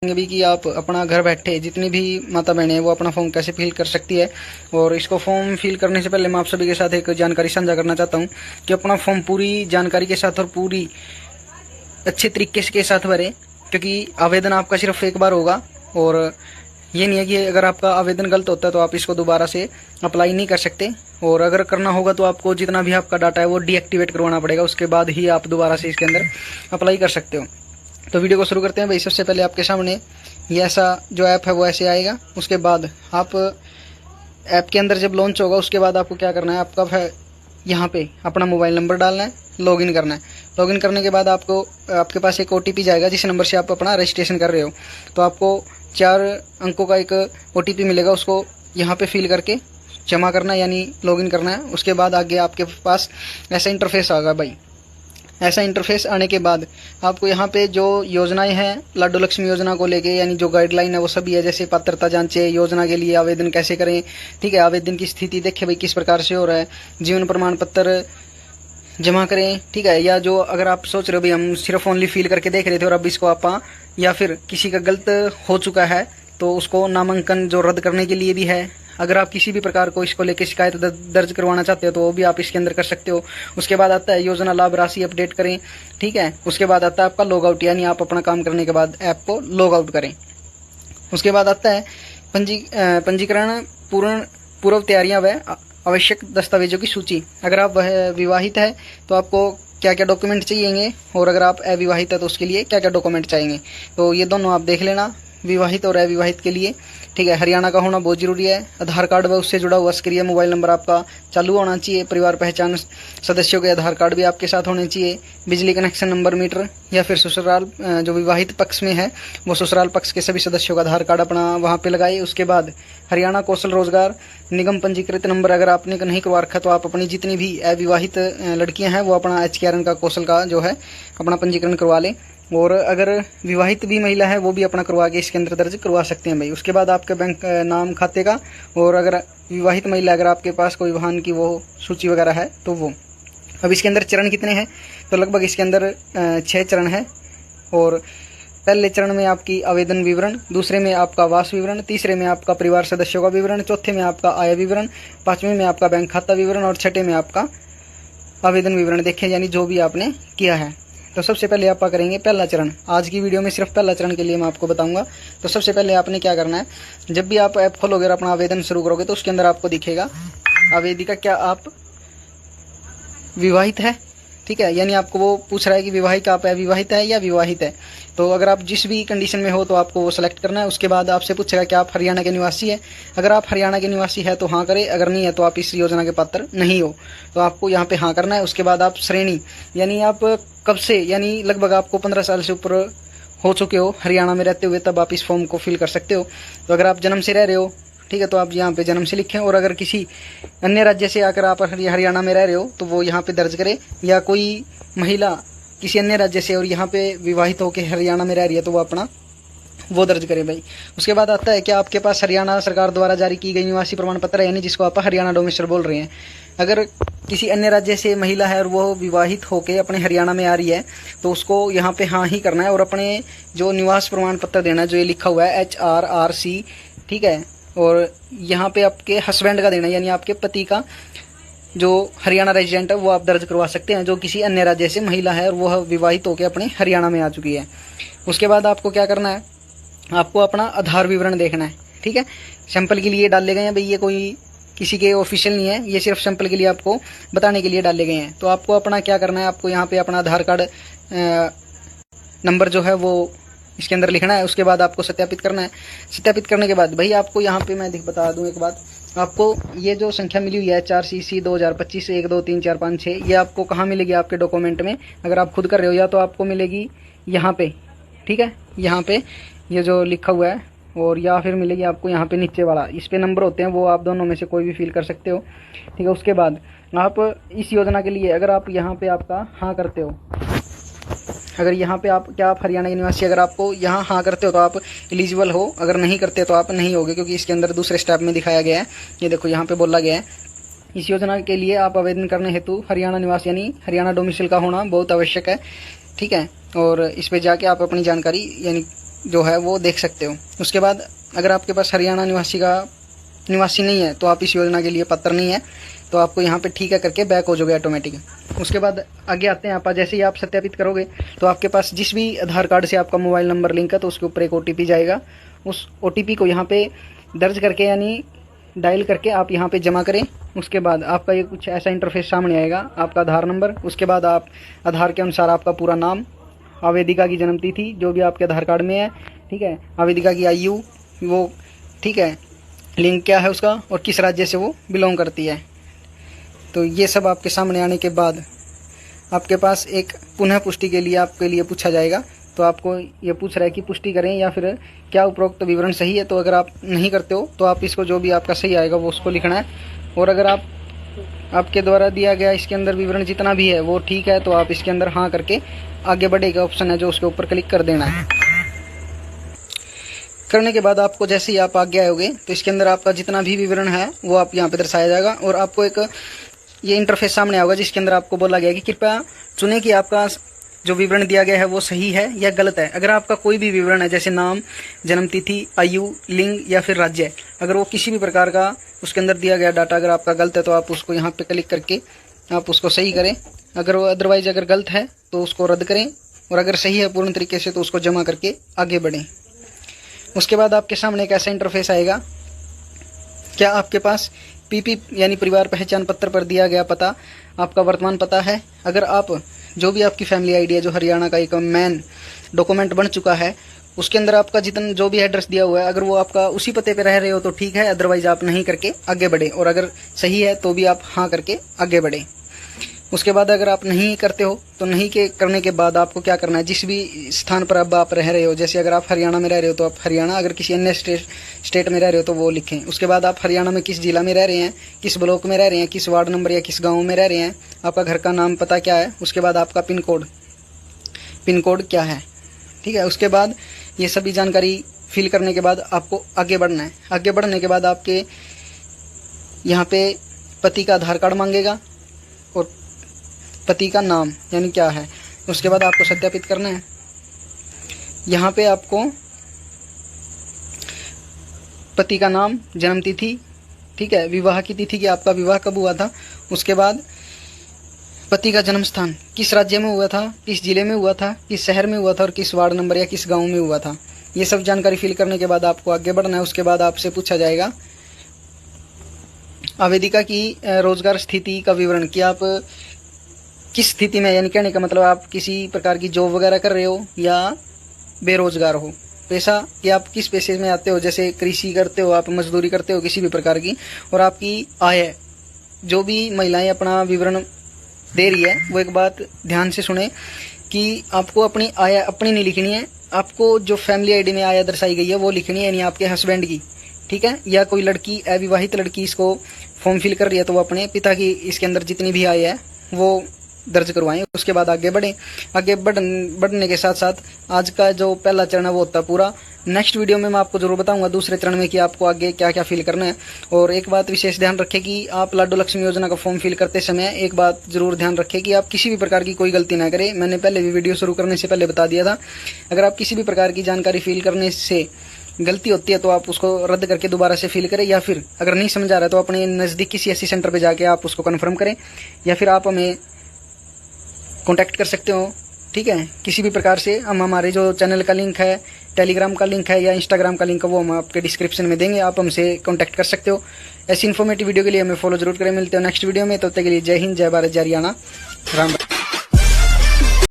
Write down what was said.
भी कि आप अपना घर बैठे जितनी भी माता बहनें हैं वो अपना फॉर्म कैसे फिल कर सकती है। और इसको फॉर्म फिल करने से पहले मैं आप सभी के साथ एक जानकारी साझा करना चाहता हूँ कि अपना फॉर्म पूरी जानकारी के साथ और पूरी अच्छे तरीके के साथ भरें, क्योंकि आवेदन आपका सिर्फ एक बार होगा। और ये नहीं है कि अगर आपका आवेदन गलत होता है तो आप इसको दोबारा से अप्लाई नहीं कर सकते। और अगर करना होगा तो आपको जितना भी आपका डाटा है वो डीएक्टिवेट करवाना पड़ेगा, उसके बाद ही आप दोबारा से इसके अंदर अप्लाई कर सकते हो। तो वीडियो को शुरू करते हैं भाई। सबसे पहले आपके सामने ये ऐसा जो ऐप है वो ऐसे आएगा। उसके बाद आप ऐप के अंदर जब लॉन्च होगा उसके बाद आपको क्या करना है, आपका यहाँ पे अपना मोबाइल नंबर डालना है, लॉगिन करना है। लॉगिन करने के बाद आपको आपके पास एक ओटीपी जाएगा जिस नंबर से आप अपना रजिस्ट्रेशन कर रहे हो। तो आपको 4 अंकों का एक ओटीपी मिलेगा, उसको यहाँ पे फिल करके जमा करना है यानी लॉगिन करना है। उसके बाद आगे आपके पास ऐसा इंटरफेस आएगा भाई। ऐसा इंटरफेस आने के बाद आपको यहाँ पे जो योजनाएं हैं लाडो लक्ष्मी योजना को लेके यानी जो गाइडलाइन है वो सभी है, जैसे पात्रता जांचे, योजना के लिए आवेदन कैसे करें, ठीक है, आवेदन की स्थिति देखें भाई किस प्रकार से हो रहा है, जीवन प्रमाण पत्र जमा करें, ठीक है। या जो अगर आप सोच रहे हो भाई हम सिर्फ ओनली फिल करके देख रहे थे और अब इसको आप या फिर किसी का गलत हो चुका है तो उसको नामांकन जो रद्द करने के लिए भी है। अगर आप किसी भी प्रकार को इसको लेकर शिकायत दर्ज करवाना चाहते हो तो वो भी आप इसके अंदर कर सकते हो। उसके बाद आता है योजना लाभ राशि अपडेट करें, ठीक है। उसके बाद आता है आपका लॉग आउट, यानी आप अपना काम करने के बाद ऐप को लॉग आउट करें। उसके बाद आता है पंजीकरण पूर्व तैयारियां व आवश्यक दस्तावेजों की सूची। अगर आप विवाहित है तो आपको क्या क्या डॉक्यूमेंट चाहिएंगे, और अगर आप अविवाहित है तो उसके लिए क्या क्या डॉक्यूमेंट चाहिएंगे। तो ये दोनों आप देख लेना, विवाहित और अविवाहित के लिए, ठीक है। हरियाणा का होना बहुत जरूरी है। आधार कार्ड व उससे जुड़ा हुआ सक्रिय मोबाइल नंबर आपका चालू होना चाहिए। परिवार पहचान सदस्यों के आधार कार्ड भी आपके साथ होने चाहिए। बिजली कनेक्शन नंबर, मीटर, या फिर ससुराल जो विवाहित पक्ष में है वो ससुराल पक्ष के सभी सदस्यों का आधार कार्ड अपना वहाँ पे लगाइए। उसके बाद हरियाणा कौशल रोजगार निगम पंजीकृत नंबर अगर आपने नहीं करवा रखा तो आप अपनी जितनी भी अविवाहित लड़कियां हैं वो अपना HKRN का कौशल का जो है अपना पंजीकरण करवा लें। और अगर विवाहित भी महिला है वो भी अपना करवा के इसके अंदर दर्ज करवा सकते हैं भाई। उसके बाद आपके बैंक नाम खाते का, और अगर विवाहित महिला अगर आपके पास कोई वाहन की वो सूची वगैरह है तो वो। अब इसके अंदर चरण कितने हैं, तो लगभग इसके अंदर 6 चरण है। और पहले चरण में आपकी आवेदन विवरण, दूसरे में आपका वास विवरण, तीसरे में आपका परिवार सदस्यों का विवरण, चौथे में आपका आय विवरण, 5वें में आपका बैंक खाता विवरण और 6ठे में आपका आवेदन विवरण देखें, यानी जो भी आपने किया है। तो सबसे पहले आप करेंगे पहला चरण। आज की वीडियो में सिर्फ पहला चरण के लिए मैं आपको बताऊंगा। तो सबसे पहले आपने क्या करना है, जब भी आप ऐप खोलोगे और अपना आवेदन शुरू करोगे तो उसके अंदर आपको दिखेगा आवेदिका क्या आप विवाहित है, ठीक है। यानी आपको वो पूछ रहा है कि विवाहित आप अविवाहित है या विवाहित है। तो अगर आप जिस भी कंडीशन में हो तो आपको वो सेलेक्ट करना है। उसके बाद आपसे पूछेगा कि आप हरियाणा के निवासी है। अगर आप हरियाणा के निवासी है तो हाँ करें, अगर नहीं है तो आप इस योजना के पात्र नहीं हो, तो आपको यहाँ पे हाँ करना है। उसके बाद आप श्रेणी यानी आप कब से, यानी लगभग आपको 15 साल से ऊपर हो चुके हो हरियाणा में रहते हुए, तब आप इस फॉर्म को फिल कर सकते हो। तो अगर आप जन्म से रह रहे हो, ठीक है, तो आप यहाँ पे जन्म से लिखें। और अगर किसी अन्य राज्य से आकर आप हरियाणा में रह रहे हो तो वो यहाँ पे दर्ज करें। या कोई महिला किसी अन्य राज्य से और यहाँ पे विवाहित होकर हरियाणा में रह रही है तो वो अपना वो दर्ज करें भाई। उसके बाद आता है कि आपके पास हरियाणा सरकार द्वारा जारी की गई निवासी प्रमाण पत्र है, यानी जिसको आप हरियाणा डोमिसाइल बोल रहे हैं। अगर किसी अन्य राज्य से महिला है और वो विवाहित होकर अपने हरियाणा में आ रही है तो उसको यहाँ पे हाँ ही करना है और अपने जो निवास प्रमाण पत्र देना है, जो ये लिखा हुआ है HRRC, ठीक है। और यहाँ पे आपके हस्बैंड का देना है, यानी आपके पति का जो हरियाणा रेजिडेंट है वो आप दर्ज करवा सकते हैं, जो किसी अन्य राज्य से महिला है और वह विवाहित होकर अपने हरियाणा में आ चुकी है। उसके बाद आपको क्या करना है, आपको अपना आधार विवरण देखना है, ठीक है। सैंपल के लिए डाले गए हैं भाई, ये कोई किसी के ऑफिशियल नहीं है, ये सिर्फ सैंपल के लिए आपको बताने के लिए डाले गए हैं। तो आपको अपना क्या करना है, आपको यहाँ पे अपना आधार कार्ड नंबर जो है वो इसके अंदर लिखना है। उसके बाद आपको सत्यापित करना है। सत्यापित करने के बाद भाई आपको यहाँ पे मैं बता दूं एक बात, आपको ये जो संख्या मिली हुई है 4CC 2025 1 2 3 4 5 6, ये आपको कहाँ मिलेगी आपके डॉक्यूमेंट में। अगर आप खुद कर रहे हो या तो आपको मिलेगी यहाँ पे, ठीक है, यहाँ पे ये जो लिखा हुआ है, और या फिर मिलेगी आपको यहाँ पे नीचे वाला, इस पे नंबर होते हैं, वो आप दोनों में से कोई भी फिल कर सकते हो, ठीक है। उसके बाद आप इस योजना के लिए अगर आप यहाँ पे आपका हाँ करते हो, अगर यहाँ पे आप हरियाणा के निवासी अगर आपको यहाँ हाँ करते हो तो आप एलिजिबल हो, अगर नहीं करते तो आप नहीं होगे, क्योंकि इसके अंदर दूसरे स्टेप में दिखाया गया है। ये देखो यहाँ पे बोला गया है, इस योजना के लिए आप आवेदन करने हेतु हरियाणा निवास यानी हरियाणा डोमिसाइल का होना बहुत आवश्यक है, ठीक है। और इस पे जाके आप अपनी जानकारी यानी जो है वो देख सकते हो। उसके बाद अगर आपके पास हरियाणा निवासी नहीं है तो आप इस योजना के लिए पात्र नहीं है, तो आपको यहाँ पे ठीक है करके बैक हो जाओगे ऑटोमेटिक। उसके बाद आगे आते हैं आप, जैसे ही आप सत्यापित करोगे तो आपके पास जिस भी आधार कार्ड से आपका मोबाइल नंबर लिंक है तो उसके ऊपर एक OTP जाएगा। उस OTP को यहाँ पे दर्ज करके यानी डायल करके आप यहाँ पे जमा करें। उसके बाद आपका ये कुछ ऐसा इंटरफेस सामने आएगा, आपका आधार नंबर, उसके बाद आप आधार के अनुसार आपका पूरा नाम, आवेदिका की जन्म तिथि जो भी आपके आधार कार्ड में है, ठीक है, आवेदिका की आयु वो, ठीक है, लिंक क्या है उसका और किस राज्य से वो बिलोंग करती है। तो ये सब आपके सामने आने के बाद आपके पास एक पुनः पुष्टि के लिए आपके लिए पूछा जाएगा। तो आपको ये पूछ रहा है कि पुष्टि करें या फिर क्या उपरोक्त विवरण सही है। तो अगर आप नहीं करते हो तो आप इसको जो भी आपका सही आएगा वो उसको लिखना है, और अगर आपके द्वारा दिया गया इसके अंदर विवरण जितना भी है वो ठीक है तो आप इसके अंदर हाँ करके आगे बढ़ेगा ऑप्शन है जो उसके ऊपर क्लिक कर देना है। करने के बाद आपको जैसे ही आप आगे आओगे तो इसके अंदर आपका जितना भी विवरण है वो आप यहाँ पे दर्शाया जाएगा, और आपको एक ये इंटरफेस सामने आएगा जिसके अंदर आपको बोला गया कि कृपया चुनें कि आपका जो विवरण दिया गया है वो सही है या गलत है। अगर आपका कोई भी विवरण है जैसे नाम, जन्म तिथि, आयु, लिंग या फिर राज्य, अगर वो किसी भी प्रकार का उसके अंदर दिया गया डाटा अगर आपका गलत है तो आप उसको यहाँ पे क्लिक करके आप उसको सही करें। अगर वो अदरवाइज अगर गलत है तो उसको रद्द करें, और अगर सही है पूर्ण तरीके से तो उसको जमा करके आगे बढ़ें। उसके बाद आपके सामने एक ऐसा इंटरफेस आएगा, क्या आपके पास PP यानी परिवार पहचान पत्र पर दिया गया पता आपका वर्तमान पता है। अगर आप जो भी आपकी फैमिली आईडी है जो हरियाणा का एक मेन डॉक्यूमेंट बन चुका है उसके अंदर आपका जितना जो भी एड्रेस दिया हुआ है अगर वो आपका उसी पते पे रह रहे हो तो ठीक है, अदरवाइज आप नहीं करके आगे बढ़े, और अगर सही है तो भी आप हाँ करके आगे बढ़े। उसके बाद अगर आप नहीं करते हो तो नहीं के करने के बाद आपको क्या करना है, जिस भी स्थान पर अब आप रह रहे हो, जैसे अगर आप हरियाणा में रह रहे हो तो आप हरियाणा, अगर किसी अन्य स्टेट में रह रहे हो तो वो लिखें। उसके बाद आप हरियाणा में किस जिला में रह रहे हैं, किस ब्लॉक में रह रहे हैं, किस वार्ड नंबर या किस गाँव में रह रहे हैं, आपका घर का नाम पता क्या है, उसके बाद आपका पिन कोड क्या है, ठीक है। उसके बाद ये सभी जानकारी फिल करने के बाद आपको आगे बढ़ना है। आगे बढ़ने के बाद आपके यहाँ पे पति का आधार कार्ड मांगेगा और पति का नाम यानी क्या है, उसके बाद आपको सत्यापित करना है। यहाँ पे आपको पति का नाम, जन्म तिथि, ठीक है, विवाह की तिथि कि आपका विवाह कब हुआ था, उसके बाद पति का जन्म स्थान किस राज्य में हुआ था, किस जिले में हुआ था, किस शहर में हुआ था और किस वार्ड नंबर या किस गांव में हुआ था। ये सब जानकारी फिल करने के बाद आपको आगे बढ़ना है। उसके बाद आपसे पूछा जाएगा आवेदिका की रोजगार स्थिति का विवरण कि आप किस स्थिति में, यानी कहने का मतलब आप किसी प्रकार की जॉब वगैरह कर रहे हो या बेरोजगार हो। पैसा कि आप किस पेशे में आते हो, जैसे कृषि करते हो, आप मजदूरी करते हो किसी भी प्रकार की, और आपकी आय, जो भी महिलाएं अपना विवरण दे रही है वो एक बात ध्यान से सुने कि आपको अपनी आय अपनी नहीं लिखनी है, आपको जो फैमिली आईडी में आय दर्शाई गई है वो लिखनी है, यानी आपके हस्बैंड की, ठीक है। या कोई लड़की, अविवाहित लड़की इसको फॉर्म फिल कर रही है तो वो अपने पिता की इसके अंदर जितनी भी आय है वो दर्ज करवाएं। उसके बाद आगे बढ़ें। आगे बढ़ने के साथ साथ आज का जो पहला चरण है वो होता है पूरा। नेक्स्ट वीडियो में मैं आपको जरूर बताऊंगा दूसरे चरण में कि आपको आगे क्या क्या फिल करना है। और एक बात विशेष ध्यान रखें कि आप लाडो लक्ष्मी योजना का फॉर्म फिल करते समय एक बात जरूर ध्यान रखें कि आप किसी भी प्रकार की कोई गलती ना करें। मैंने पहले भी वीडियो शुरू करने से पहले बता दिया था, अगर आप किसी भी प्रकार की जानकारी फिल करने से गलती होती है तो आप उसको रद्द करके दोबारा से फिल करें, या फिर अगर नहीं समझ आ रहा है तो अपने नज़दीकी CSC सेंटर पर जाके आप उसको कन्फर्म करें, या फिर आप हमें कॉन्टैक्ट कर सकते हो, ठीक है। किसी भी प्रकार से हम हमारे जो चैनल का लिंक है, टेलीग्राम का लिंक है या इंस्टाग्राम का लिंक है वो हम आपके डिस्क्रिप्शन में देंगे, आप हमसे कॉन्टैक्ट कर सकते हो। ऐसी इन्फॉर्मेटिव वीडियो के लिए हमें फॉलो जरूर करें। मिलते हो नेक्स्ट वीडियो में, तब तक के लिए जय हिंद, जय भारत, जय हरियाणा, राम राम।